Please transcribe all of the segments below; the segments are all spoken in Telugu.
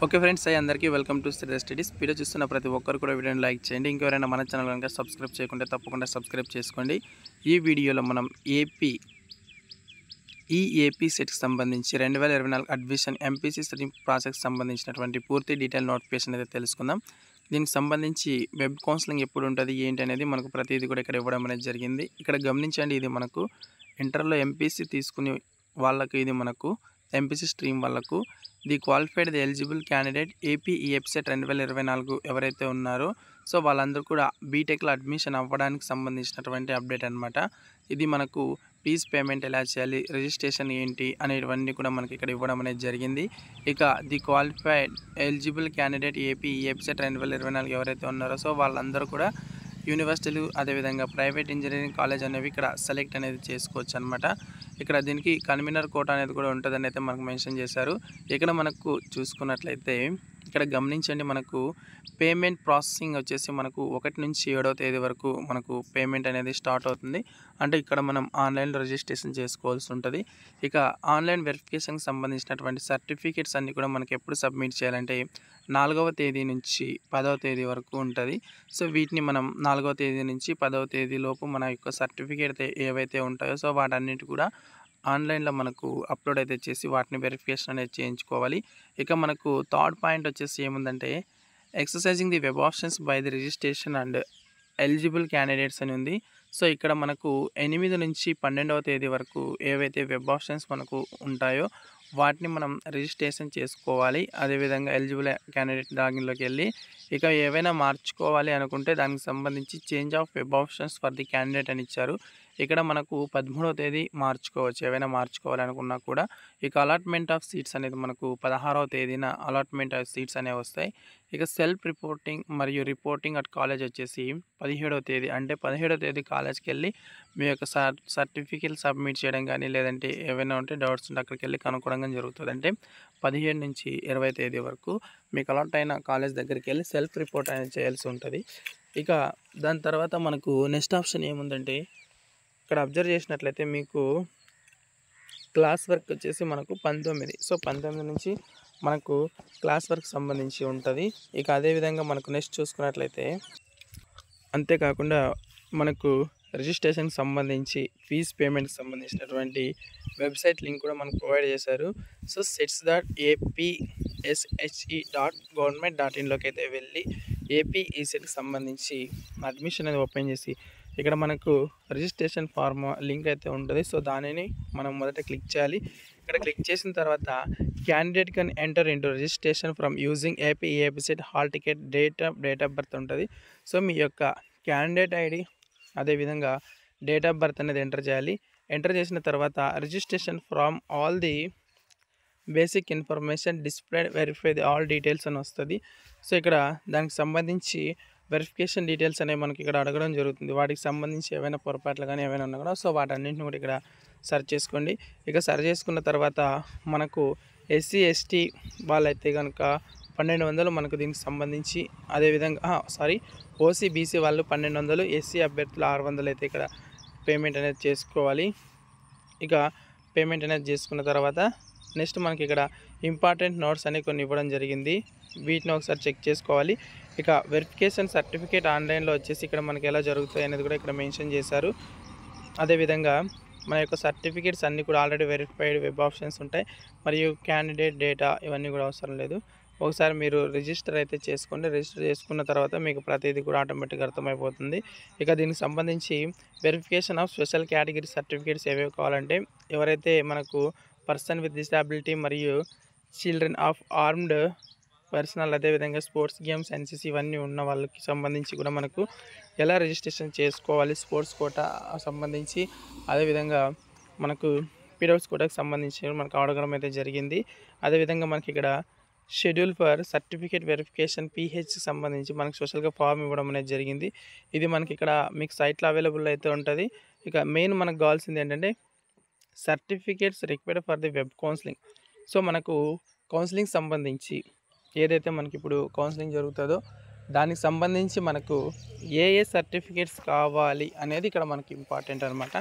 ఓకే ఫ్రెండ్స్, అందరికీ welcome to Sridhar studies. Video చూస్తున్న ప్రతి ఒక్కరు కూడా వీడియోని లైక్ చేయండి. ఇంకెవరైనా మన ఛానల్ కనుక సబ్స్క్రైబ్ చేయకుంటే తప్పకుండా సబ్స్క్రైబ్ చేసుకోండి. ఈ వీడియోలో మనం ఏపీ సెట్కి సంబంధించి 2024 అడ్మిషన్ ఎంపీసీ స్టడీ ప్రాసెస్కి సంబంధించినటువంటి పూర్తి డీటెయిల్ నోటిఫికేషన్ అయితే తెలుసుకుందాం. దీనికి సంబంధించి వెబ్ కౌన్సిలింగ్ ఎప్పుడు ఉంటుంది ఏంటి అనేది మనకు ప్రతిదీ కూడా ఇక్కడ ఇవ్వడం అనేది జరిగింది. ఇక్కడ గమనించండి, ఇది మనకు ఇంటర్లో ఎంపీసీ తీసుకునే వాళ్ళకు, ఇది మనకు ఎంపీసీ స్ట్రీమ్ వాళ్ళకు the qualified the eligible candidate AP EAPCET 2024 ఎవరైతే ఉన్నారో సో వాళ్ళందరూ కూడా బీటెక్లో అడ్మిషన్ అవ్వడానికి సంబంధించినటువంటి అప్డేట్ అనమాట. ఇది మనకు ఫీజ్ పేమెంట్ ఎలా చేయాలి, రిజిస్ట్రేషన్ ఏంటి అనేటివన్నీ కూడా మనకి ఇక్కడ ఇవ్వడం అనేది జరిగింది. ఇక the qualified eligible candidate AP EAPCET 2024 ఎవరైతే ఉన్నారో సో వాళ్ళందరూ కూడా యూనివర్సిటీలు అదేవిధంగా ప్రైవేట్ ఇంజనీరింగ్ కాలేజ్ అనేవి ఇక్కడ సెలెక్ట్ అనేది చేసుకోవచ్చు అనమాట. ఇక్కడ దీనికి కన్వీనర్ కోటా అనేది కూడా ఉంటుందని అయితే మనకు మెన్షన్ చేశారు. ఇక్కడ మనకు చూసుకున్నట్లయితే ఇక్కడ గమనించండి, మనకు పేమెంట్ ప్రాసెసింగ్ వచ్చేసి మనకు 1 నుంచి 7వ తేదీ వరకు మనకు పేమెంట్ అనేది స్టార్ట్ అవుతుంది. అంటే ఇక్కడ మనం ఆన్లైన్లో రిజిస్ట్రేషన్ చేసుకోవాల్సి ఉంటుంది. ఇక ఆన్లైన్ వెరిఫికేషన్కి సంబంధించినటువంటి సర్టిఫికేట్స్ అన్నీ కూడా మనకి ఎప్పుడు సబ్మిట్ చేయాలంటే 4వ తేదీ నుంచి 10వ తేదీ వరకు ఉంటుంది. సో వీటిని మనం 4వ తేదీ నుంచి 10వ తేదీ లోపు మన యొక్క సర్టిఫికేట్ ఏవైతే ఉంటాయో సో వాటన్నిటి కూడా ఆన్లైన్లో మనకు అప్లోడ్ అయితే చేసి వాటిని వెరిఫికేషన్ అనేది చేయించుకోవాలి. ఇక మనకు థర్డ్ పాయింట్ వచ్చేసి ఏముందంటే exercising the web options by the registration and eligible candidates అని ఉంది. సో ఇక్కడ మనకు 8 నుంచి 12వ తేదీ వరకు ఏవైతే వెబ్ ఆప్షన్స్ మనకు ఉంటాయో వాటిని మనం రిజిస్ట్రేషన్ చేసుకోవాలి. అదేవిధంగా ఎలిజిబుల్ క్యాండిడేట్ లాగిన్లోకి వెళ్ళి ఇక ఏవైనా మార్చుకోవాలి అనుకుంటే దానికి సంబంధించి change of web options for the candidate అని ఇచ్చారు. ఇక్కడ మనకు 13వ తేదీ మార్చుకోవచ్చు ఏవైనా మార్చుకోవాలి అనుకున్నా కూడా. ఇక అలాట్మెంట్ ఆఫ్ సీట్స్ అనేది మనకు 16వ తేదీన అలాట్మెంట్ ఆఫ్ సీట్స్ అనేవి వస్తాయి. ఇక సెల్ఫ్ రిపోర్టింగ్ మరియు రిపోర్టింగ్ అట్ కాలేజ్ వచ్చేసి 17వ తేదీ, అంటే 17వ తేదీ కాలేజ్కి వెళ్ళి మీ యొక్క సర్టిఫికేట్ సబ్మిట్ చేయడం కానీ లేదంటే ఏవైనా ఉంటే డౌట్స్ ఉంటే అక్కడికి వెళ్ళి కనుక్కోవడం జరుగుతుంది. అంటే 17 నుంచి 20 తేదీ వరకు మీకు అలాట్ అయిన కాలేజ్ దగ్గరికి వెళ్ళి సెల్ఫ్ రిపోర్ట్ అనేది చేయాల్సి ఉంటుంది. ఇక దాని తర్వాత మనకు నెక్స్ట్ ఆప్షన్ ఏముందంటే ఇక్కడ అబ్జర్వ్ చేసినట్లయితే మీకు క్లాస్ వర్క్ వచ్చేసి మనకు 19, సో 19 నుంచి మనకు క్లాస్ వర్క్ సంబంధించి ఉంటుంది. ఇక అదేవిధంగా మనకు నెక్స్ట్ చూసుకున్నట్లయితే అంతేకాకుండా మనకు రిజిస్ట్రేషన్కి సంబంధించి ఫీజ్ పేమెంట్కి సంబంధించినటువంటి వెబ్సైట్ లింక్ కూడా మనకు ప్రొవైడ్ చేశారు. సో sets.apshe.government.in లోకి అయితే వెళ్ళి ఏపీ ఈసెట్కి సంబంధించి అడ్మిషన్ అనేది ఓపెన్ చేసి ఇక్కడ మనకు రిజిస్ట్రేషన్ ఫార్మ్ లింక్ అయితే ఉంటుంది. సో దానిని మనం మొదట క్లిక్ చేయాలి. ఇక్కడ క్లిక్ చేసిన తర్వాత candidate can enter into registration form using AP EAPCET hall ticket date of birth ఉంటుంది. సో మీ యొక్క క్యాండిడేట్ ఐడి అదేవిధంగా డేట్ ఆఫ్ బర్త్ అనేది ఎంటర్ చేయాలి. ఎంటర్ చేసిన తర్వాత registration form all the basic information displayed verify the all details అని వస్తుంది. సో ఇక్కడ దానికి సంబంధించి వెరిఫికేషన్ డీటెయిల్స్ అనేవి మనకి ఇక్కడ అడగడం జరుగుతుంది. వాటికి సంబంధించి ఏవైనా పొరపాట్లు కానీ ఏవైనా ఉన్నా కూడా సో వాటన్నింటిని కూడా ఇక్కడ సెర్చ్ చేసుకోండి. ఇక సెర్చ్ చేసుకున్న తర్వాత మనకు ఎస్సీ ఎస్టీ వాళ్ళైతే కనుక 1200 మనకు దీనికి సంబంధించి, అదేవిధంగా ఓసీ బీసీ వాళ్ళు 1200, ఎస్సీ అభ్యర్థులు 600 అయితే ఇక్కడ పేమెంట్ అనేది చేసుకోవాలి. ఇక పేమెంట్ అనేది చేసుకున్న తర్వాత నెక్స్ట్ మనకి ఇక్కడ ఇంపార్టెంట్ నోట్స్ అనేవి కొన్ని ఇవ్వడం జరిగింది. వీటిని ఒకసారి చెక్ చేసుకోవాలి. ఇక వెరిఫికేషన్ సర్టిఫికేట్ ఆన్లైన్లో వచ్చేసి ఇక్కడ మనకి ఎలా జరుగుతాయి అనేది కూడా ఇక్కడ మెన్షన్ చేశారు. అదేవిధంగా మన యొక్క సర్టిఫికేట్స్ అన్నీ కూడా ఆల్రెడీ వెరిఫైడ్ వెబ్ ఆప్షన్స్ ఉంటాయి. మరియు క్యాండిడేట్ డేటా ఇవన్నీ కూడా అవసరం లేదు. ఒకసారి మీరు రిజిస్టర్ అయితే చేసుకోండి. రిజిస్టర్ చేసుకున్న తర్వాత మీకు ప్రతిదీ కూడా ఆటోమేటిక్గా అర్థమైపోతుంది. ఇక దీనికి సంబంధించి verification of special category certificates ఏవేవి కావాలంటే ఎవరైతే మనకు పర్సన్ విత్ డిసబిలిటీ మరియు చిల్డ్రన్ ఆఫ్ ఆర్మ్డ్ పర్సనల్ అదేవిధంగా స్పోర్ట్స్ గేమ్స్ ఎన్సీసీ ఇవన్నీ ఉన్న వాళ్ళకి సంబంధించి కూడా మనకు ఎలా రిజిస్ట్రేషన్ చేసుకోవాలి, స్పోర్ట్స్ కోటా సంబంధించి అదేవిధంగా మనకు పీరియడ్స్ కోటాకి సంబంధించి మనకు అడగడం అయితే జరిగింది. అదేవిధంగా మనకి ఇక్కడ షెడ్యూల్ ఫర్ సర్టిఫికేట్ వెరిఫికేషన్ పీహెచ్కి సంబంధించి మనకు స్పెషల్గా ఫామ్ ఇవ్వడం అనేది జరిగింది. ఇది మనకి ఇక్కడ మీకు సైట్లో అవైలబుల్ అయితే ఉంటుంది. ఇక మెయిన్ మనకు కావాల్సింది ఏంటంటే certificates required for the web counselling. So మనకు కౌన్సిలింగ్ సంబంధించి ఏదైతే మనకి ఇప్పుడు కౌన్సిలింగ్ జరుగుతుందో దానికి సంబంధించి మనకు ఏ సర్టిఫికేట్స్ కావాలి అనేది ఇక్కడ మనకి ఇంపార్టెంట్ అనమాట.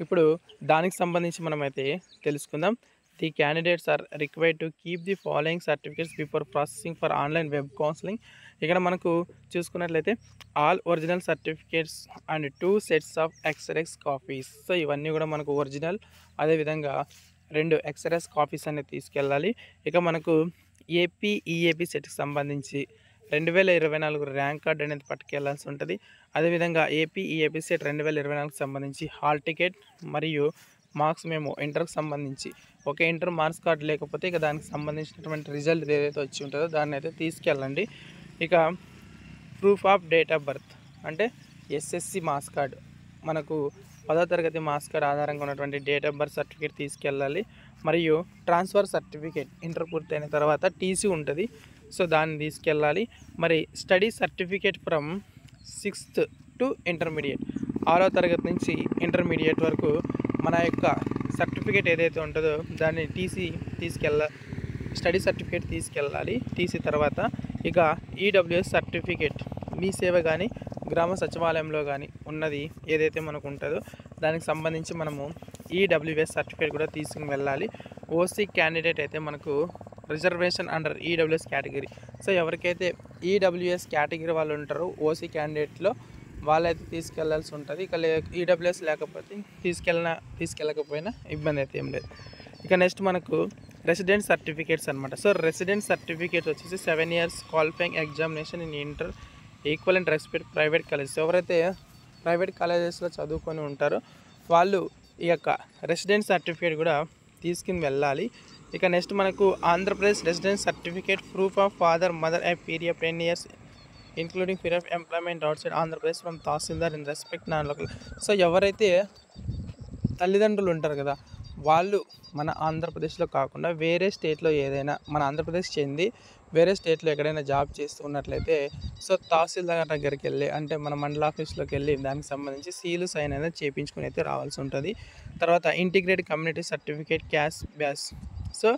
ఇప్పుడు దానికి సంబంధించి మనమైతే తెలుసుకుందాం. The candidates are required to keep the following certificates before processing for online web counselling. ఇక్కడ మనకు చూసుకున్నట్లయితే all original certificates and 2 sets of x-rays copies. So ఇవన్నీ కూడా మనకు ఒరిజినల్, అదేవిధంగా 2 ఎక్స్‌రేస్ కాపీస్ అనేది తీసుకెళ్ళాలి. ఇక మనకు ఏపీ ఈఏపీ సెట్కి సంబంధించి 2024 ర్యాంక్ కార్డ్ అనేది పట్టుకెళ్లాల్సి ఉంటుంది. అదేవిధంగా ఏపీ ఈఏపీ సెట్ 2024కి సంబంధించి హాల్ టికెట్ మరియు మార్క్స్ మేము ఇంటర్కి సంబంధించి ఒక ఇంటర్ మార్క్స్ కార్డ్ లేకపోతే ఇక దానికి సంబంధించినటువంటి రిజల్ట్ ఏదైతే వచ్చి ఉంటుందో దాన్ని అయితే తీసుకెళ్ళండి. ఇక proof of date of birth అంటే ఎస్ఎస్సి మార్క్స్ కార్డ్, మనకు 10వ తరగతి మార్క్స్ కార్డ్ ఆధారంగా ఉన్నటువంటి డేట్ ఆఫ్ బర్త్ సర్టిఫికేట్ తీసుకెళ్ళాలి. మరియు ట్రాన్స్ఫర్ సర్టిఫికేట్, ఇంటర్ పూర్తయిన తర్వాత టీసీ ఉంటుంది, సో దాన్ని తీసుకెళ్ళాలి. మరి study certificate from 6th to intermediate, 6వ తరగతి నుంచి ఇంటర్మీడియట్ వరకు మన యొక్క సర్టిఫికేట్ ఏదైతే ఉంటుందో దాన్ని స్టడీ సర్టిఫికేట్ తీసుకెళ్ళాలి. టీసీ తర్వాత ఇక ఈడబ్ల్యూఎస్ సర్టిఫికేట్, మీ సేవ కానీ గ్రామ సచివాలయంలో కానీ ఉన్నది ఏదైతే మనకు ఉంటుందో దానికి సంబంధించి మనము ఈడబ్ల్యూఎస్ సర్టిఫికేట్ కూడా తీసుకుని వెళ్ళాలి. ఓసీ క్యాండిడేట్ అయితే మనకు reservation under EWS category, so ఎవరికైతే ఈడబ్ల్యూఎస్ కేటగిరీ వాళ్ళు ఉంటారో ఓసీ క్యాండిడేట్లో వాళ్ళైతే తీసుకెళ్లాల్సి ఉంటుంది. ఇక ఈడబ్ల్యూఎస్ లేకపోతే తీసుకెళ్ళకపోయినా ఇబ్బంది అయితే ఏం లేదు. ఇక నెక్స్ట్ మనకు రెసిడెంట్ సర్టిఫికేట్స్ అనమాట. సో రెసిడెంట్ సర్టిఫికేట్స్ వచ్చేసి 7 years qualifying examination in inter equal and respect private colleges. ఎవరైతే ప్రైవేట్ కాలేజెస్లో చదువుకొని ఉంటారో వాళ్ళు ఈ యొక్క రెసిడెంట్ సర్టిఫికేట్ కూడా తీసుకుని వెళ్ళాలి. ఇక నెక్స్ట్ మనకు Andhra Pradesh resident certificate, proof of father mother a period of 10 years including period of employment out side Andhra Pradesh from tahsildar in respect non local. So ఎవరైతే తల్లిదండ్రులు ఉంటారు కదా వాళ్ళు మన ఆంధ్రప్రదేశ్లో కాకుండా వేరే స్టేట్లో ఏదైనా మన ఆంధ్రప్రదేశ్ చెంది వేరే స్టేట్లో ఎక్కడైనా జాబ్ చేస్తూ ఉన్నట్లయితే సో తహసీల్దార్ దగ్గరికి వెళ్ళి అంటే మన మండల ఆఫీస్లోకి వెళ్ళి దానికి సంబంధించి సీలు సైన్ అనేది చేయించుకుని అయితే రావాల్సి ఉంటుంది. తర్వాత ఇంటిగ్రేటెడ్ కమ్యూనిటీ సర్టిఫికేట్, క్యాష్ బ్యాస్. సో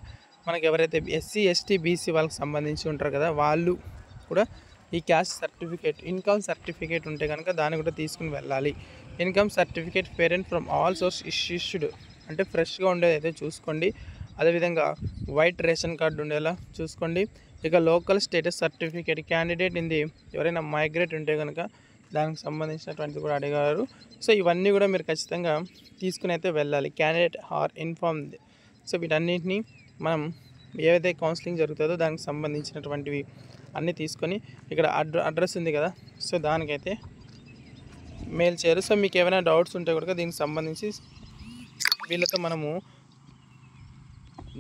మనకి ఎవరైతే ఎస్సీ ఎస్టీ బీసీ వాళ్ళకి సంబంధించి ఉంటారు కదా వాళ్ళు కూడా ఈ క్యాస్ట్ సర్టిఫికేట్, ఇన్కమ్ సర్టిఫికేట్ ఉంటే కనుక దాన్ని కూడా తీసుకుని వెళ్ళాలి. Income certificate parent from all source issued అంటే ఫ్రెష్గా ఉండేది అయితే చూసుకోండి. అదేవిధంగా వైట్ రేషన్ కార్డు ఉండేలా చూసుకోండి. ఇక లోకల్ స్టేటస్ సర్టిఫికేట్, క్యాండిడేట్ ఇంది ఎవరైనా మైగ్రేట్ ఉంటే కనుక దానికి సంబంధించినటువంటిది కూడా అడిగారు. సో ఇవన్నీ కూడా మీరు ఖచ్చితంగా తీసుకుని అయితే వెళ్ళాలి. Candidate are informed. సో వీటన్నింటినీ మనం ఏదైతే కౌన్సిలింగ్ జరుగుతుందో దానికి సంబంధించినటువంటివి అన్నీ తీసుకొని ఇక్కడ అడ్రస్ ఉంది కదా సో దానికైతే మెయిల్ చేయరు. సో మీకు ఏమైనా డౌట్స్ ఉంటే కూడా దీనికి సంబంధించి వీళ్ళతో మనము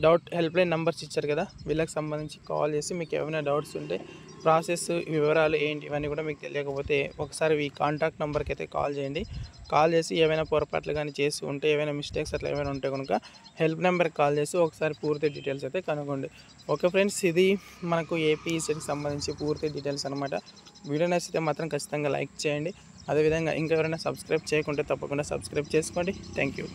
డౌట్ హెల్ప్ లైన్ నెంబర్స్ ఇచ్చారు కదా వీళ్ళకి సంబంధించి కాల్ చేసి మీకు ఏమైనా డౌట్స్ ఉంటే ప్రాసెస్ వివరాలు ఏంటి ఇవన్నీ కూడా మీకు తెలియకపోతే ఒకసారి ఈ కాంటాక్ట్ నెంబర్కి అయితే కాల్ చేయండి. కాల్ చేసి ఏమైనా పొరపాట్లు కానీ చేసి ఉంటే ఏమైనా మిస్టేక్స్ అట్లా ఏమైనా ఉంటే కనుక హెల్ప్ నెంబర్కి కాల్ చేసి ఒకసారి పూర్తి డీటెయిల్స్ అయితే కనుక్కోండి. ఓకే ఫ్రెండ్స్, ఇది మనకు ఏపీ సెట్కి సంబంధించి పూర్తి డీటెయిల్స్ అనమాట. వీడియో నచ్చితే మాత్రం ఖచ్చితంగా లైక్ చేయండి. అదేవిధంగా ఇంకెవరైనా సబ్స్క్రైబ్ చేయకుంటే తప్పకుండా సబ్స్క్రైబ్ చేసుకోండి. Thank you.